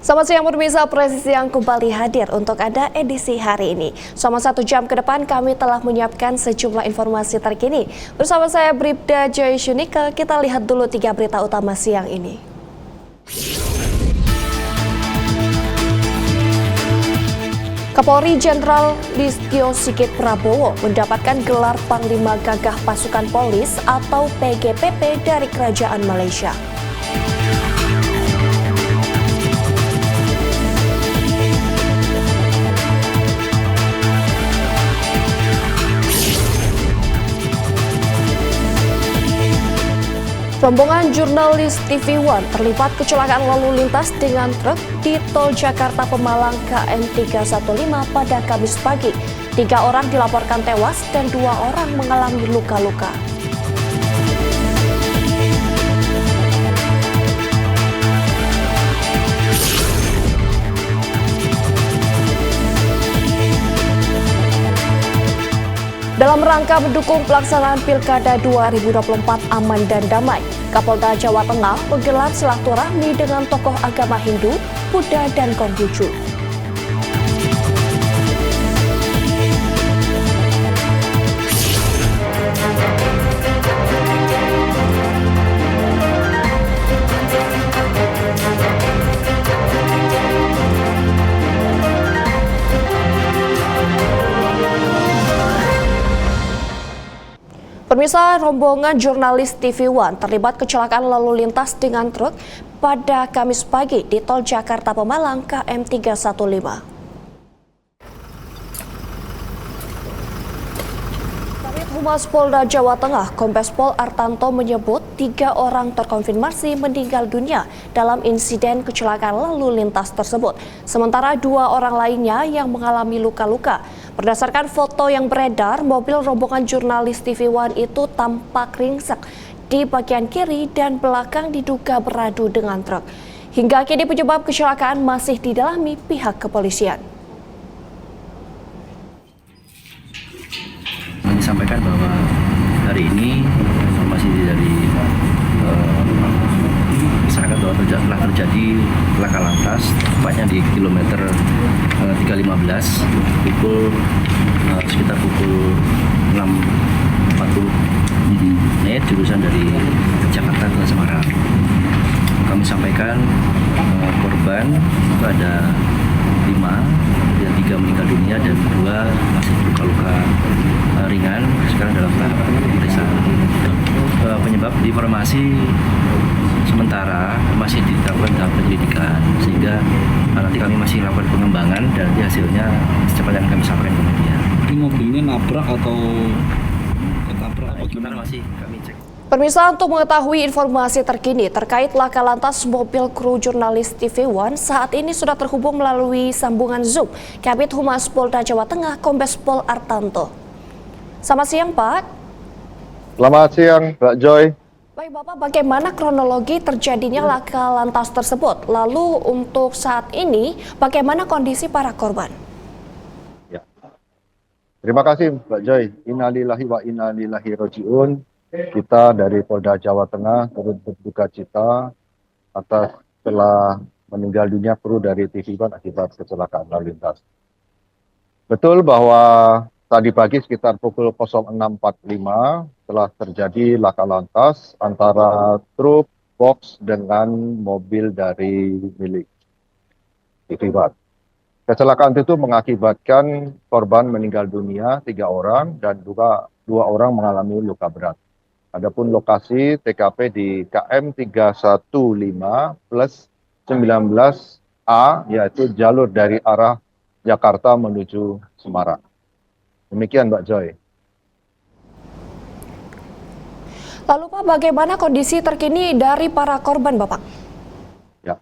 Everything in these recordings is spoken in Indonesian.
Selamat siang pemirsa, Presisi yang kembali hadir untuk Anda edisi hari ini. Selama 1 jam ke depan kami telah menyiapkan sejumlah informasi terkini. Bersama saya Bribda Joy Shunika, kita lihat dulu 3 berita utama siang ini. Kapolri Jenderal Listio Sigit Prabowo mendapatkan gelar Panglima Gagah Pasukan Polis atau PGPP dari Kerajaan Malaysia. Rombongan jurnalis TV One terlibat kecelakaan lalu lintas dengan truk di Tol Jakarta Pemalang KM 315 pada Kamis pagi. 3 orang dilaporkan tewas dan 2 orang mengalami luka-luka. Dalam rangka mendukung pelaksanaan Pilkada 2024 aman dan damai, Kapolda Jawa Tengah menggelar silaturahmi dengan tokoh agama Hindu, Buddha, dan Konghucu. Pemirsa, rombongan jurnalis TV One terlibat kecelakaan lalu lintas dengan truk pada Kamis pagi di Tol Jakarta Pemalang KM 315. Humas Polda Jawa Tengah, Kombes Pol Artanto menyebut 3 orang terkonfirmasi meninggal dunia dalam insiden kecelakaan lalu lintas tersebut. Sementara 2 orang lainnya yang mengalami luka-luka. Berdasarkan foto yang beredar, mobil rombongan jurnalis TV One itu tampak ringsek di bagian kiri dan belakang diduga beradu dengan truk. Hingga kini penyebab kecelakaan masih didalami pihak kepolisian. Sampaikan bahwa hari ini informasi dari masyarakat bahwa telah terjadi laka lantas tepatnya di kilometer 315 sekitar pukul 6.40 menit jurusan dari Jakarta ke Semarang. Kami sampaikan korban itu ada 5, yang 3 meninggal dunia dan 2 masih luka-luka ringan, sekarang dalam tahap pemeriksaan. Penyebab informasi sementara masih dilakukan tahap penyelidikan, sehingga nanti kami masih lakukan pengembangan dan hasilnya secepatnya kami sampaikan ke media. Ini mobilnya nabrak atau ketabrak atau gimana? Masih kami cek. Pemirsa, untuk mengetahui informasi terkini terkait laka lantas mobil kru jurnalis TV One, saat ini sudah terhubung melalui sambungan Zoom Kabid Humas Polda Jawa Tengah, Kombes Pol Artanto. Selamat siang, Pak. Selamat siang, Mbak Joy. Baik, Bapak, bagaimana kronologi terjadinya laka lantas tersebut? Lalu untuk saat ini, bagaimana kondisi para korban? Ya. Terima kasih, Mbak Joy. Innalillahi wa inna ilaihi raji'un. Kita dari Polda Jawa Tengah turut berduka cita atas telah meninggal dunia kru dari TV One akibat kecelakaan lalu lintas. Betul bahwa tadi pagi sekitar pukul 06.45 telah terjadi laka lantas antara truk box dengan mobil dari milik TV One. Kecelakaan itu mengakibatkan korban meninggal dunia 3 orang dan juga 2 orang mengalami luka berat. Adapun lokasi TKP di KM 315 plus 19A, yaitu jalur dari arah Jakarta menuju Semarang. Demikian, Mbak Joy. Lalu, Pak, bagaimana kondisi terkini dari para korban, Bapak? Ya.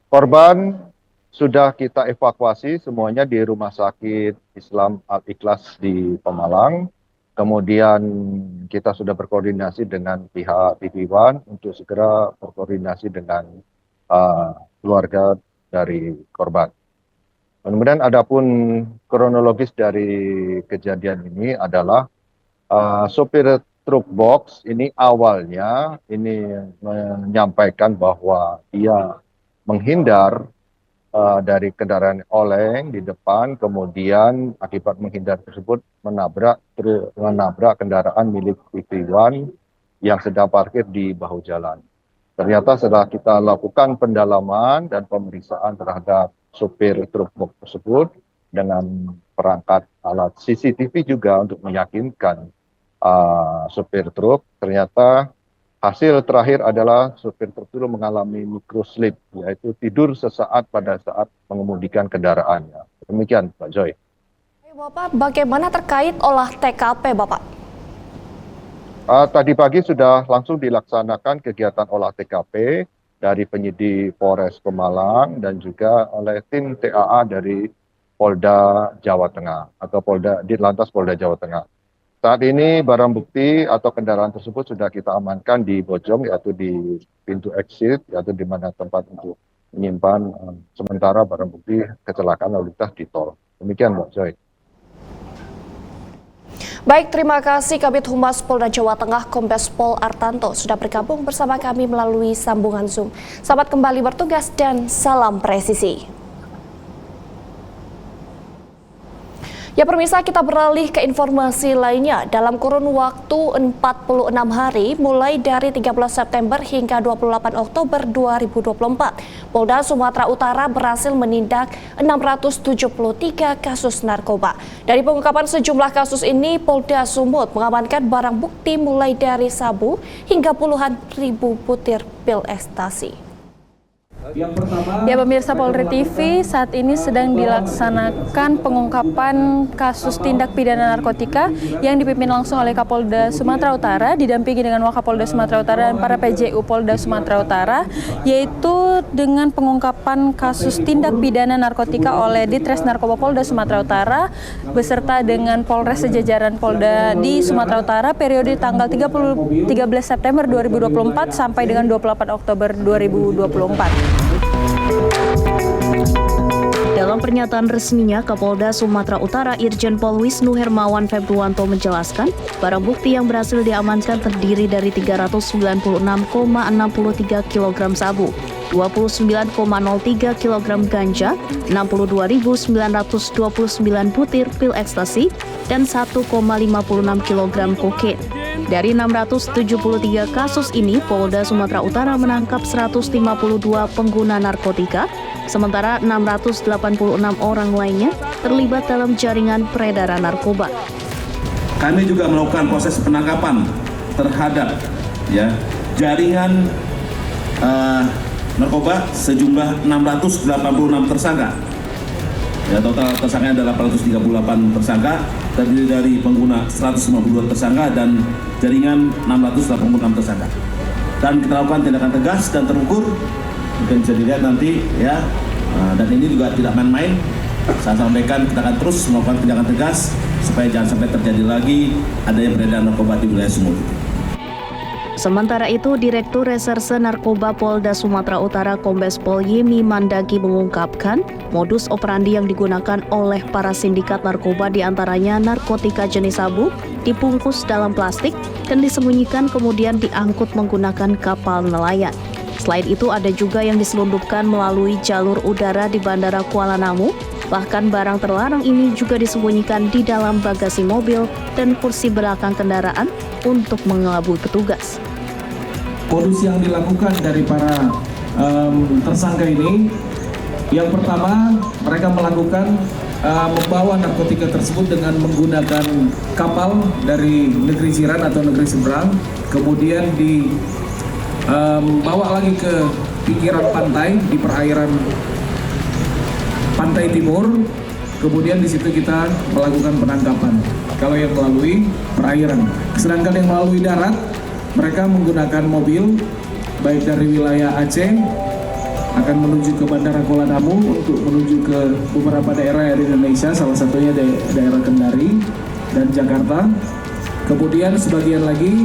Korban sudah kita evakuasi semuanya di Rumah Sakit Islam Al-Ikhlas di Pemalang. Kemudian kita sudah berkoordinasi dengan pihak TV One untuk segera berkoordinasi dengan keluarga dari korban. Kemudian adapun kronologis dari kejadian ini adalah sopir truk box ini awalnya ini menyampaikan bahwa dia menghindar dari kendaraan oleng di depan, kemudian akibat menghindar tersebut menabrak kendaraan milik Fikriwan yang sedang parkir di bahu jalan. Ternyata setelah kita lakukan pendalaman dan pemeriksaan terhadap sopir truk box tersebut dengan perangkat alat CCTV juga untuk meyakinkan sopir truk, ternyata hasil terakhir adalah sopir truk itu mengalami microslip, yaitu tidur sesaat pada saat mengemudikan kendaraannya. Demikian, Pak Joy. Bapak, bagaimana terkait olah TKP, Bapak? Tadi pagi sudah langsung dilaksanakan kegiatan olah TKP dari penyidik Polres Pemalang dan juga oleh tim TAA dari Polda Jawa Tengah atau Ditlantas Polda Jawa Tengah. Saat ini barang bukti atau kendaraan tersebut sudah kita amankan di Bojong, yaitu di pintu exit, yaitu di mana tempat untuk menyimpan sementara barang bukti kecelakaan lalu lintas di tol. Demikian, Mbak Joy. Baik, terima kasih Kabid Humas Polda Jawa Tengah Kombes Pol Artanto sudah bergabung bersama kami melalui sambungan Zoom. Selamat kembali bertugas dan salam presisi. Ya pemirsa, kita beralih ke informasi lainnya. Dalam kurun waktu 46 hari, mulai dari 13 September hingga 28 Oktober 2024, Polda Sumatera Utara berhasil menindak 673 kasus narkoba. Dari pengungkapan sejumlah kasus ini, Polda Sumut mengamankan barang bukti mulai dari sabu hingga puluhan ribu butir pil ekstasi. Ya pemirsa, Polri TV saat ini sedang dilaksanakan pengungkapan kasus tindak pidana narkotika yang dipimpin langsung oleh Kapolda Sumatera Utara didampingi dengan Wakapolda Sumatera Utara dan para PJU Polda Sumatera Utara, yaitu dengan pengungkapan kasus tindak pidana narkotika oleh Ditres Narkoba Polda Sumatera Utara beserta dengan Polres sejajaran Polda di Sumatera Utara periode tanggal 13 September 2024 sampai dengan 28 Oktober 2024. Dalam pernyataan resminya, Kapolda Sumatera Utara Irjen Pol Wisnu Hermawan Februanto menjelaskan, barang bukti yang berhasil diamankan terdiri dari 396,63 kg sabu, 29,03 kg ganja, 62.929 butir pil ekstasi, dan 1,56 kg kokain. Dari 673 kasus ini, Polda Sumatera Utara menangkap 152 pengguna narkotika, sementara 686 orang lainnya terlibat dalam jaringan peredaran narkoba. Kami juga melakukan proses penangkapan terhadap jaringan narkoba sejumlah 686 tersangka. Total tersangka adalah 838 tersangka, terdiri dari pengguna 152 tersangka dan jaringan 686 tersangka. Dan kita lakukan tindakan tegas dan terukur, mungkin bisa dilihat nanti dan ini juga tidak main-main. Saya sampaikan kita akan terus melakukan tindakan tegas supaya jangan sampai terjadi lagi adanya peredaran narkoba di wilayah Sumut. Sementara itu, Direktur Reserse Narkoba Polda Sumatera Utara Kombes Pol Yemi Mandagi mengungkapkan modus operandi yang digunakan oleh para sindikat narkoba diantaranya narkotika jenis sabu dibungkus dalam plastik dan disembunyikan kemudian diangkut menggunakan kapal nelayan. Selain itu, ada juga yang diselundupkan melalui jalur udara di Bandara Kuala Namu. Bahkan barang terlarang ini juga disembunyikan di dalam bagasi mobil dan kursi belakang kendaraan untuk mengelabui petugas. Modus yang dilakukan dari para tersangka ini, yang pertama mereka melakukan membawa narkotika tersebut dengan menggunakan kapal dari negeri jiran atau negeri seberang, kemudian dibawa lagi ke pinggiran pantai di perairan pantai timur, kemudian di situ kita melakukan penangkapan. Kalau yang melalui perairan, sedangkan yang melalui darat, mereka menggunakan mobil baik dari wilayah Aceh akan menuju ke Bandara Kuala Namu untuk menuju ke beberapa daerah di Indonesia, salah satunya daerah Kendari dan Jakarta. Kemudian sebagian lagi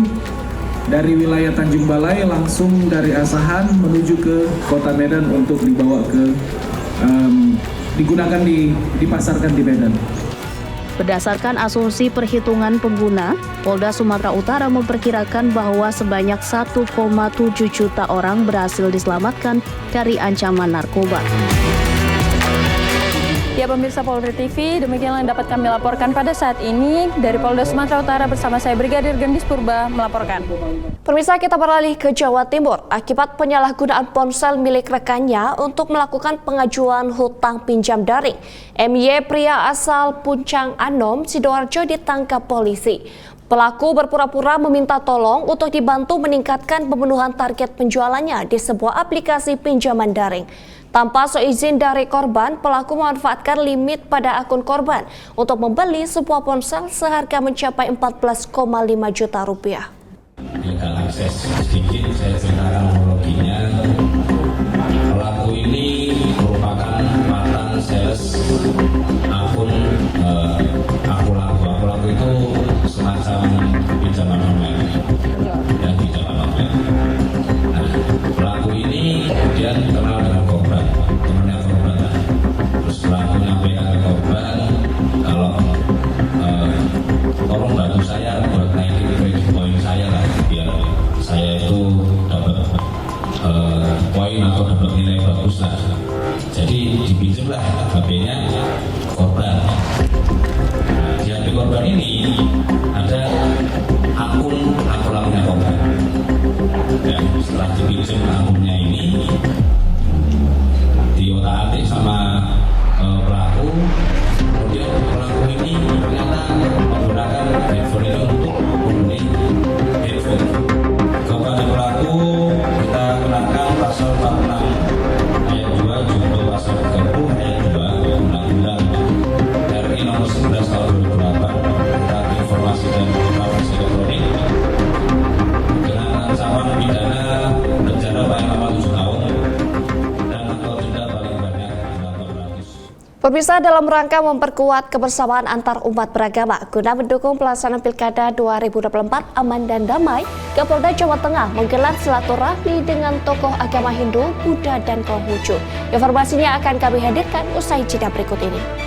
dari wilayah Tanjung Balai langsung dari Asahan menuju ke Kota Medan untuk dibawa ke dipasarkan di Medan. Berdasarkan asumsi perhitungan pengguna, Polda Sumatera Utara memperkirakan bahwa sebanyak 1,7 juta orang berhasil diselamatkan dari ancaman narkoba. Ya pemirsa Polri TV, demikianlah yang dapat kami laporkan pada saat ini dari Polda Sumatera Utara bersama saya Brigadir Gendis Purba melaporkan. Pemirsa, kita beralih ke Jawa Timur. Akibat penyalahgunaan ponsel milik rekannya untuk melakukan pengajuan hutang pinjam daring, MY pria asal Puncang Anom, Sidoarjo ditangkap polisi. Pelaku berpura-pura meminta tolong untuk dibantu meningkatkan pemenuhan target penjualannya di sebuah aplikasi pinjaman daring. Tanpa seizin dari korban, pelaku memanfaatkan limit pada akun korban untuk membeli sebuah ponsel seharga mencapai 14,5 juta rupiah. Legal akses sedikit, saya ceritakan kronologinya. Pelaku ini merupakan mantan sales akun Akulaku itu semacam pinjaman online, dan pinjaman online. Nah, pelaku ini kemudian kenal dengan korban, temannya korban. Terus pelaku nyampaikan ke korban kalau tolong bantu saya buat naikin kredit poin saya lah, biar saya itu dapat poin atau dapat nilai bagus lah. Jadi dipinjamlah HP-nya korban. Nah, di HP korban ini ada akun-akunnya korban. Dan setelah dipinjam akunnya ini, diotak-atik sama pelaku. Kemudian pelaku ini ternyata menggunakan handphone ini untuk membeli handphone. Kepada pelaku kita kenakan pasal 46 ayat 2 junto pasal 30 ayat 2 Undang-Undang RI nomor 11 tahun 2008 tentang informasi dan transaksi elektronik dengan ancaman pidana penjara paling lama 7 tahun dan atau denda paling banyak 800. Pemirsa, dalam rangka memperkuat kebersamaan antar umat beragama guna mendukung pelaksanaan Pilkada 2024 aman dan damai, Kapolda Jawa Tengah menggelar silaturahmi dengan tokoh agama Hindu, Buddha, dan Konghucu. Informasinya akan kami hadirkan usai jeda berikut ini.